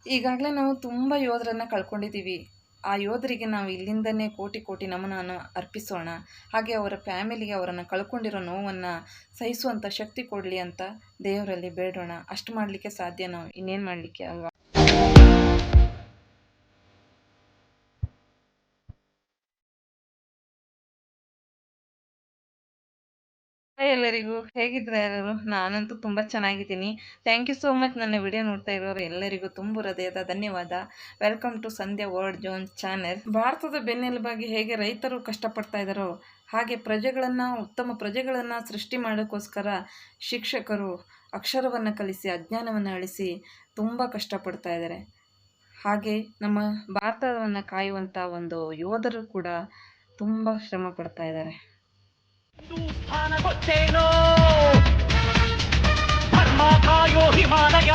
ಈಗಾಗಲೇ ನಾವು ತುಂಬ ಯೋಧರನ್ನು ಕಳ್ಕೊಂಡಿದ್ದೀವಿ. ಆ ಯೋಧರಿಗೆ ನಾವು ಇಲ್ಲಿಂದನೇ ಕೋಟಿ ಕೋಟಿ ನಮನವನ್ನು ಅರ್ಪಿಸೋಣ. ಹಾಗೆ ಅವರ ಫ್ಯಾಮಿಲಿಗೆ ಅವರನ್ನು ಕಳ್ಕೊಂಡಿರೋ ನೋವನ್ನು ಸಹಿಸುವಂಥ ಶಕ್ತಿ ಕೊಡಲಿ ಅಂತ ದೇವರಲ್ಲಿ ಬೇಡೋಣ. ಅಷ್ಟು ಮಾಡಲಿಕ್ಕೆ ಸಾಧ್ಯ, ನಾವು ಇನ್ನೇನು ಮಾಡಲಿಕ್ಕೆ ಅಲ್ವಾ? ಹಾಯ್ ಎಲ್ಲರಿಗೂ, ಹೇಗಿದ್ರೆ ಎಲ್ಲರೂ? ನಾನಂತೂ ತುಂಬ ಚೆನ್ನಾಗಿದ್ದೀನಿ. Thank you so much. ನನ್ನ ವಿಡಿಯೋ ನೋಡ್ತಾ ಇರೋರು ಎಲ್ಲರಿಗೂ ತುಂಬ ಹೃದಯದ ಧನ್ಯವಾದ. Welcome to Sandhya world zone channel. ಭಾರತದ ಬೆನ್ನೆಲುಬಾಗಿ ಹೇಗೆ ರೈತರು ಕಷ್ಟಪಡ್ತಾ ಇದ್ದಾರೋ ಹಾಗೆ ಉತ್ತಮ ಪ್ರಜೆಗಳನ್ನು ಸೃಷ್ಟಿ ಮಾಡೋಕ್ಕೋಸ್ಕರ ಶಿಕ್ಷಕರು ಅಕ್ಷರವನ್ನು ಕಲಿಸಿ ಅಜ್ಞಾನವನ್ನು ಅಳಿಸಿ ತುಂಬ ಕಷ್ಟಪಡ್ತಾ ಇದ್ದಾರೆ. ಹಾಗೆ ನಮ್ಮ ಭಾರತವನ್ನು ಕಾಯುವಂಥ ಒಂದು ಯೋಧರು ಕೂಡ ತುಂಬ ಶ್ರಮ ಪಡ್ತಾ ಇದ್ದಾರೆ. ಧರ್ಮ ಕಾಯೋ ಹಿಮಾಲಯ.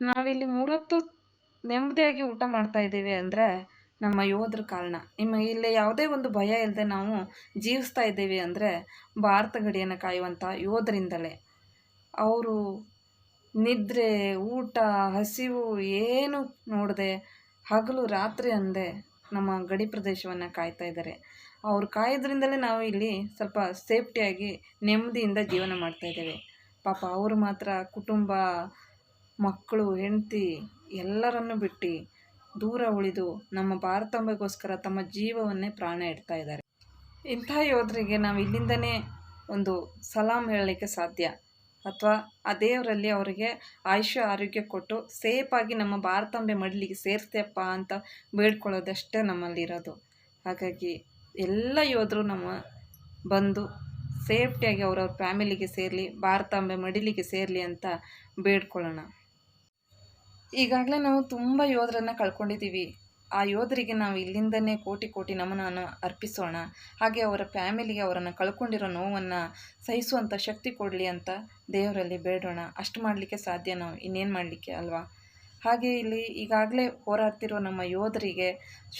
ನಾವಿಲ್ಲಿ ಮೂಲತ್ತು ನೆಮ್ಮದಿಯಾಗಿ ಊಟ ಮಾಡ್ತಾ ಇದ್ದೀವಿ ಅಂದರೆ ನಮ್ಮ ಯೋಧರ ಕಾರಣ. ಇಲ್ಲಿ ಯಾವುದೇ ಒಂದು ಭಯ ಇಲ್ಲದೆ ನಾವು ಜೀವಿಸ್ತಾ ಇದ್ದೀವಿ ಅಂದರೆ ಭಾರತ ಗಡಿಯನ್ನು ಕಾಯುವಂಥ ಯೋಧರಿಂದಲೇ. ಅವರು ನಿದ್ರೆ, ಊಟ, ಹಸಿವು ಏನು ನೋಡದೆ ಹಗಲು ರಾತ್ರಿ ಅಂದೇ ನಮ್ಮ ಗಡಿ ಪ್ರದೇಶವನ್ನು ಕಾಯ್ತಾ ಇದ್ದಾರೆ. ಅವ್ರು ಕಾಯೋದ್ರಿಂದಲೇ ನಾವು ಇಲ್ಲಿ ಸ್ವಲ್ಪ ಸೇಫ್ಟಿಯಾಗಿ ನೆಮ್ಮದಿಯಿಂದ ಜೀವನ ಮಾಡ್ತಾ ಇದ್ದೇವೆ. ಪಾಪ ಅವರು ಮಾತ್ರ ಕುಟುಂಬ, ಮಕ್ಕಳು, ಹೆಂಡತಿ ಎಲ್ಲರನ್ನು ಬಿಟ್ಟು ದೂರ ಉಳಿದು ನಮ್ಮ ಭಾರತಾಂಬೆಗೋಸ್ಕರ ತಮ್ಮ ಜೀವವನ್ನೇ ಪ್ರಾಣ ಇಡ್ತಾ ಇದ್ದಾರೆ. ಇಂಥ ಯೋಧರಿಗೆ ನಾವು ಇಲ್ಲಿಂದನೇ ಒಂದು ಸಲಾಮ್ ಹೇಳಲಿಕ್ಕೆ ಸಾಧ್ಯ, ಅಥವಾ ಆ ದೇವರಲ್ಲಿ ಅವರಿಗೆ ಆಯುಷ್ಯ ಆರೋಗ್ಯ ಕೊಟ್ಟು ಸೇಫಾಗಿ ನಮ್ಮ ಭಾರತಾಂಬೆ ಮಡಿಲಿಗೆ ಸೇರಿಸ್ತೆಯಪ್ಪ ಅಂತ ಬೇಡ್ಕೊಳ್ಳೋದಷ್ಟೇ ನಮ್ಮಲ್ಲಿರೋದು. ಹಾಗಾಗಿ ಎಲ್ಲ ಯೋಧರು ನಮ್ಮ ಬಂದು ಸೇಫ್ಟಿಯಾಗಿ ಅವರವ್ರ ಫ್ಯಾಮಿಲಿಗೆ ಸೇರಲಿ, ಭಾರತಾಂಬೆ ಮಡಿಲಿಗೆ ಸೇರಲಿ ಅಂತ ಬೇಡ್ಕೊಳ್ಳೋಣ. ಈಗಾಗಲೇ ನಾವು ತುಂಬ ಯೋಧರನ್ನು ಕಳ್ಕೊಂಡಿದ್ದೀವಿ. ಆ ಯೋಧರಿಗೆ ನಾವು ಇಲ್ಲಿಂದನೇ ಕೋಟಿ ಕೋಟಿ ನಮನವನ್ನು ಅರ್ಪಿಸೋಣ. ಹಾಗೆ ಅವರ ಫ್ಯಾಮಿಲಿಗೆ ಅವರನ್ನು ಕಳ್ಕೊಂಡಿರೋ ನೋವನ್ನು ಸಹಿಸುವಂಥ ಶಕ್ತಿ ಕೊಡಲಿ ಅಂತ ದೇವರಲ್ಲಿ ಬೇಡೋಣ. ಅಷ್ಟು ಮಾಡಲಿಕ್ಕೆ ಸಾಧ್ಯ, ನಾವು ಇನ್ನೇನು ಮಾಡಲಿಕ್ಕೆ ಅಲ್ವಾ? ಹಾಗೆ ಇಲ್ಲಿ ಈಗಾಗಲೇ ಹೋರಾಡ್ತಿರೋ ನಮ್ಮ ಯೋಧರಿಗೆ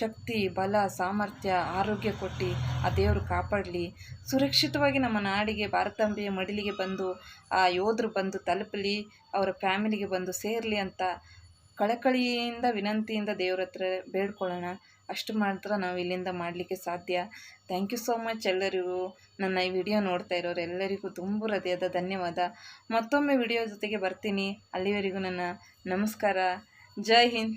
ಶಕ್ತಿ, ಬಲ, ಸಾಮರ್ಥ್ಯ, ಆರೋಗ್ಯ ಕೊಟ್ಟು ಆ ದೇವರು ಕಾಪಾಡಲಿ. ಸುರಕ್ಷಿತವಾಗಿ ನಮ್ಮ ನಾಡಿಗೆ, ಭಾರತಾಂಬೆಯ ಮಡಿಲಿಗೆ ಬಂದು ಆ ಯೋಧರು ಬಂದು ತಲುಪಲಿ, ಅವರ ಫ್ಯಾಮಿಲಿಗೆ ಬಂದು ಸೇರಲಿ ಅಂತ ಕಳಕಳಿಯಿಂದ ವಿನಂತಿಯಿಂದ ದೇವ್ರ ಹತ್ರ ಬೇಡ್ಕೊಳ್ಳೋಣ. ಅಷ್ಟು ಮಾತ್ರ ನಾವು ಇಲ್ಲಿಂದ ಮಾಡಲಿಕ್ಕೆ ಸಾಧ್ಯ. ಥ್ಯಾಂಕ್ ಯು ಸೋ ಮಚ್ ಎಲ್ಲರಿಗೂ. ನನ್ನ ಈ ವಿಡಿಯೋ ನೋಡ್ತಾ ಇರೋರು ಎಲ್ಲರಿಗೂ ತುಂಬ ಹೃದಯದ ಧನ್ಯವಾದ. ಮತ್ತೊಮ್ಮೆ ವಿಡಿಯೋ ಜೊತೆಗೆ ಬರ್ತೀನಿ. ಅಲ್ಲಿವರೆಗೂ ನನ್ನ ನಮಸ್ಕಾರ. ಜೈ ಹಿಂದ್.